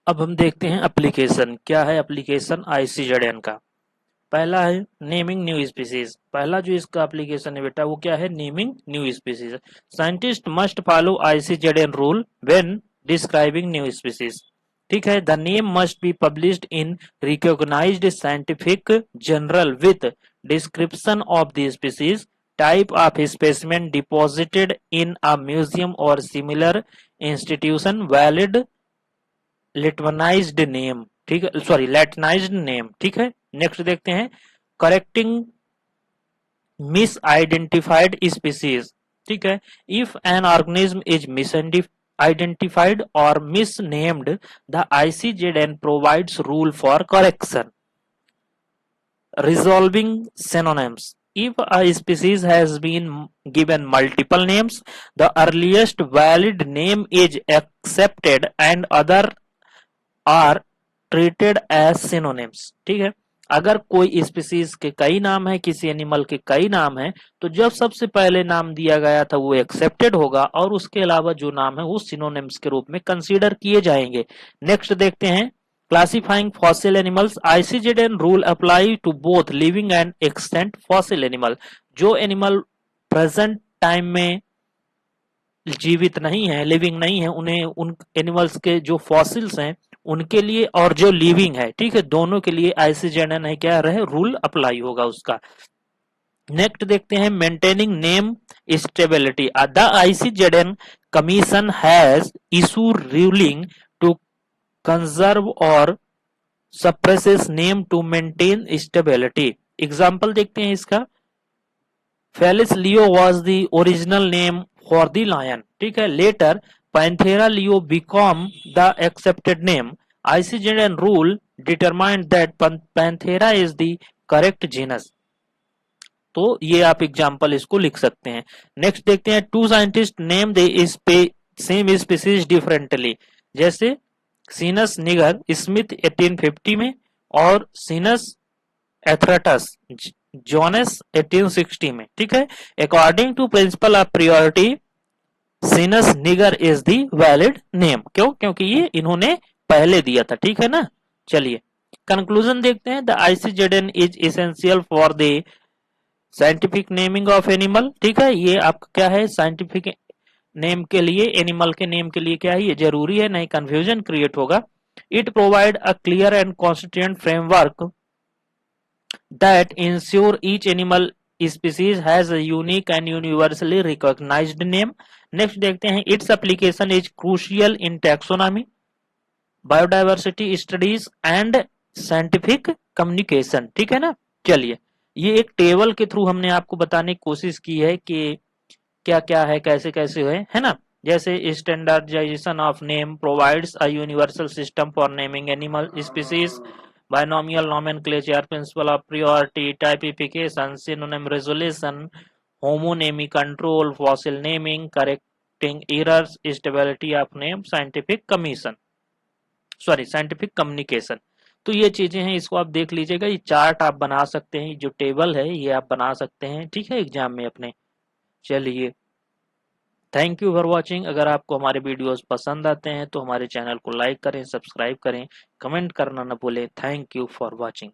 अब हम देखते हैं एप्लीकेशन क्या है। एप्लीकेशन आईसीजेडएन का पहला है नेमिंग न्यू स्पीसीज। पहला जो इसका एप्लीकेशन है बेटा वो क्या है, naming new species. Scientist must follow ICZN rule when describing new species. ठीक है, the name must be published in recognised scientific journal with description of the species, type of specimen deposited in a museum और similar institution, valid latinised name, ठीक है, sorry लैटिनाइज्ड name. ठीक है, next देखते हैं correcting miss identified species. ठीक है, if an organism is miss identified or misnamed, the ICZN provides rule for correction. Resolving synonyms. If a species has been given multiple names, the earliest valid name is accepted and other are treated as synonyms. ठीक है, अगर कोई species के कई नाम है, किसी animal के कई नाम है, तो जब सबसे पहले नाम दिया गया था वो एक्सेप्टेड होगा और उसके अलावा जो नाम है वो सिनोनिम्स के रूप में कंसीडर किए जाएंगे। नेक्स्ट देखते हैं classifying fossil animals. ICZN rule apply to both living and extinct fossil animal. जो एनिमल प्रेजेंट टाइम में जीवित नहीं है, लिविंग नहीं है, उन्हें उन एनिमल्स के जो फॉसिल्स हैं उनके लिए और जो लिविंग है, ठीक है, दोनों के लिए आईसीजेडएन है क्या रहे, रूल अप्लाई होगा उसका। नेक्स्ट देखते हैं maintaining name stability. The ICZN commission has issue ruling to conserve और suppresses name to maintain stability. Example देखते हैं इसका। Felis leo was the original name for the lion. ठीक है, later Panthera leo become the accepted name. ICZN rule determined that Panthera is the correct genus. तो ये आप example इसको लिख सकते हैं। नेक्स्ट देखते हैं two scientist name the same species differently. जैसे सीनस निगर स्मिथ 1850 में और सीनस एथ्रेटस जोनेस 1860 में। ठीक है, according to principle of priority सीनस निगर इज दी वैलिड नेम। क्यों? क्योंकि ये इन्होंने पहले दिया था। ठीक है ना, चलिए कंक्लूजन देखते हैं। The ICZN is essential for the scientific naming of animal. ठीक है, ये आपका क्या है, साइंटिफिक नेम के लिए, एनिमल के नेम के लिए क्या है, ये जरूरी है, नहीं कंफ्यूजन क्रिएट होगा। It provide a clear and constituent framework that ensure each animal species has a unique and universally recognized name. Next देखते हैं its application is crucial in taxonomy, biodiversity studies and scientific communication. ठीक है ना, चलिए ये एक table के through हमने आपको बताने की कोशिश की है कि क्या क्या है, कैसे कैसे है ना। जैसे standardisation of name provides a universal system for naming animal species, binomial nomenclature, principle of priority, typification, synonym resolution, homonymy control, fossil naming, correcting errors, stability of name, scientific communication। तो ये चीजें हैं, इसको आप देख लीजिएगा। ये चार्ट आप बना सकते हैं, जो टेबल है ये आप बना सकते हैं, ठीक है, एग्जाम में अपने। चलिए थैंक यू फॉर वॉचिंग। अगर आपको हमारे वीडियोस पसंद आते हैं तो हमारे चैनल को लाइक करें, सब्सक्राइब करें, कमेंट करना न भूलें। Thank you for watching.